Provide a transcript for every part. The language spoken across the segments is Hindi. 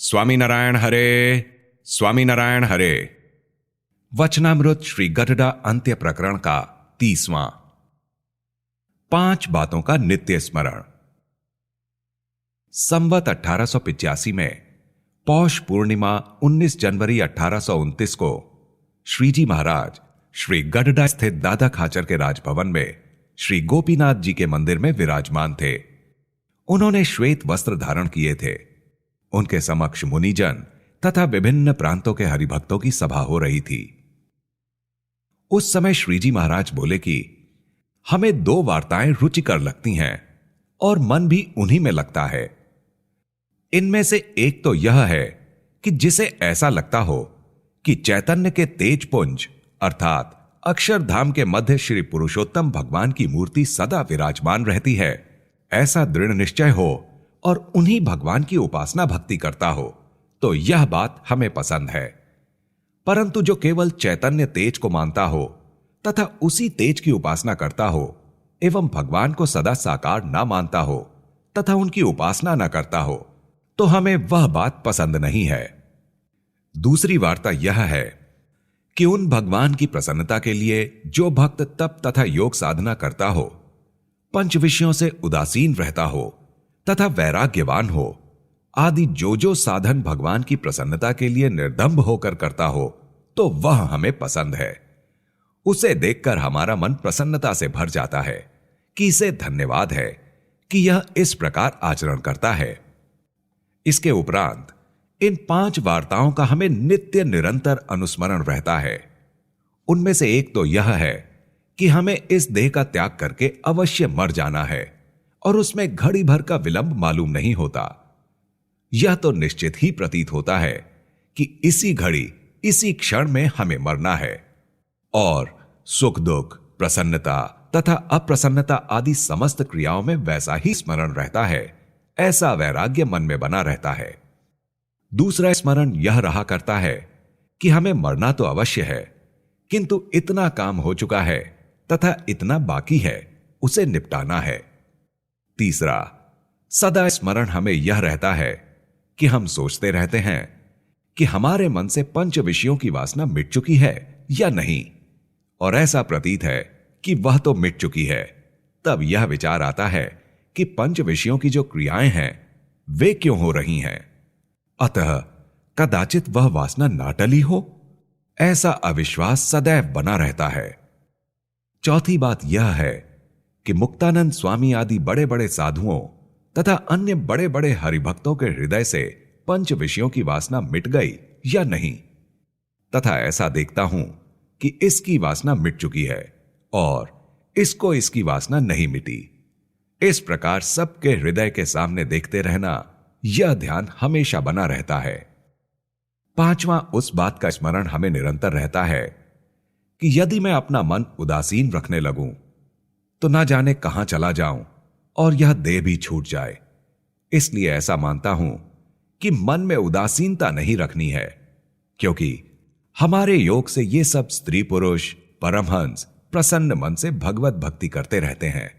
स्वामीनारायण हरे, स्वामीनारायण हरे। वचनामृत श्री गडडा अंत्य प्रकरण का 30वां। 5 बातों का नित्य स्मरण। संवत 1885 में पौष पूर्णिमा 19 जनवरी 1829 को श्रीजी महाराज श्री गडडा स्थित दादा खाचर के राजभवन में श्री गोपीनाथ जी के मंदिर में विराजमान थे। उन्होंने श्वेत वस्त्र धारण किए थे। उनके समक्ष मुनिजन तथा विभिन्न प्रांतों के हरिभक्तों की सभा हो रही थी। उस समय श्रीजी महाराज बोले कि हमें 2 वार्ताएं रुचिकर लगती हैं और मन भी उन्हीं में लगता है। इनमें से एक तो यह है कि जिसे ऐसा लगता हो कि चैतन्य के तेज पुंज अर्थात अक्षरधाम के मध्य श्री पुरुषोत्तम भगवान की मूर्ति सदा विराजमान रहती है, ऐसा दृढ़ निश्चय हो और उन्हीं भगवान की उपासना भक्ति करता हो, तो यह बात हमें पसंद है। परंतु जो केवल चैतन्य तेज को मानता हो तथा उसी तेज की उपासना करता हो एवं भगवान को सदा साकार ना मानता हो तथा उनकी उपासना ना करता हो, तो हमें वह बात पसंद नहीं है। दूसरी वार्ता यह है कि उन भगवान की प्रसन्नता के लिए जो भक्त तप तथा योग साधना करता हो, पंच विषयों से उदासीन रहता हो तथा वैराग्यवान हो, आदि जो साधन भगवान की प्रसन्नता के लिए निर्दम्भ होकर करता हो, तो वह हमें पसंद है। उसे देखकर हमारा मन प्रसन्नता से भर जाता है कि इसे धन्यवाद है कि यह इस प्रकार आचरण करता है। इसके उपरांत इन 5 वार्ताओं का हमें नित्य निरंतर अनुस्मरण रहता है। उनमें से एक तो यह है कि हमें इस देह का त्याग करके अवश्य मर जाना है और उसमें घड़ी भर का विलंब मालूम नहीं होता। यह तो निश्चित ही प्रतीत होता है कि इसी घड़ी इसी क्षण में हमें मरना है और सुख दुख, प्रसन्नता तथा अप्रसन्नता आदि समस्त क्रियाओं में वैसा ही स्मरण रहता है, ऐसा वैराग्य मन में बना रहता है। दूसरा स्मरण यह रहा करता है कि हमें मरना तो अवश्य है, किंतु इतना काम हो चुका है तथा इतना बाकी है, उसे निपटाना है। तीसरा, सदा स्मरण हमें यह रहता है कि हम सोचते रहते हैं कि हमारे मन से पंच विषयों की वासना मिट चुकी है या नहीं, और ऐसा प्रतीत है कि वह तो मिट चुकी है। तब यह विचार आता है कि पंच विषयों की जो क्रियाएं हैं वे क्यों हो रही हैं, अतः कदाचित वह वासना ना टली हो, ऐसा अविश्वास सदैव बना रहता है। चौथी बात यह है कि मुक्तानंद स्वामी आदि बड़े बड़े साधुओं तथा अन्य बड़े बड़े हरिभक्तों के हृदय से पंच विषयों की वासना मिट गई या नहीं, तथा ऐसा देखता हूं कि इसकी वासना मिट चुकी है और इसको इसकी वासना नहीं मिटी। इस प्रकार सबके हृदय के सामने देखते रहना, यह ध्यान हमेशा बना रहता है। 5वां, उस बात का स्मरण हमें निरंतर रहता है कि यदि मैं अपना मन उदासीन रखने लगूं तो ना जाने कहां चला जाऊं और यह देह भी छूट जाए। इसलिए ऐसा मानता हूं कि मन में उदासीनता नहीं रखनी है, क्योंकि हमारे योग से ये सब स्त्री पुरुष परमहंस प्रसन्न मन से भगवत भक्ति करते रहते हैं।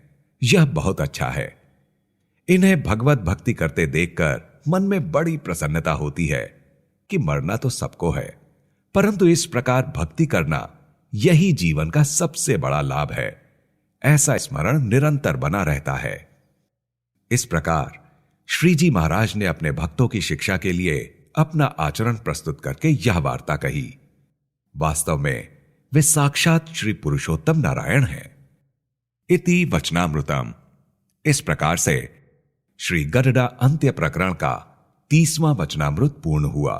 यह बहुत अच्छा है। इन्हें भगवत भक्ति करते देखकर मन में बड़ी प्रसन्नता होती है कि मरना तो सबको है, परंतु इस प्रकार भक्ति करना यही जीवन का सबसे बड़ा लाभ है, ऐसा स्मरण निरंतर बना रहता है। इस प्रकार श्रीजी महाराज ने अपने भक्तों की शिक्षा के लिए अपना आचरण प्रस्तुत करके यह वार्ता कही। वास्तव में वे साक्षात श्री पुरुषोत्तम नारायण हैं। इति वचनामृतम। इस प्रकार से श्री गडडा अंत्य प्रकरण का 30वां वचनामृत पूर्ण हुआ।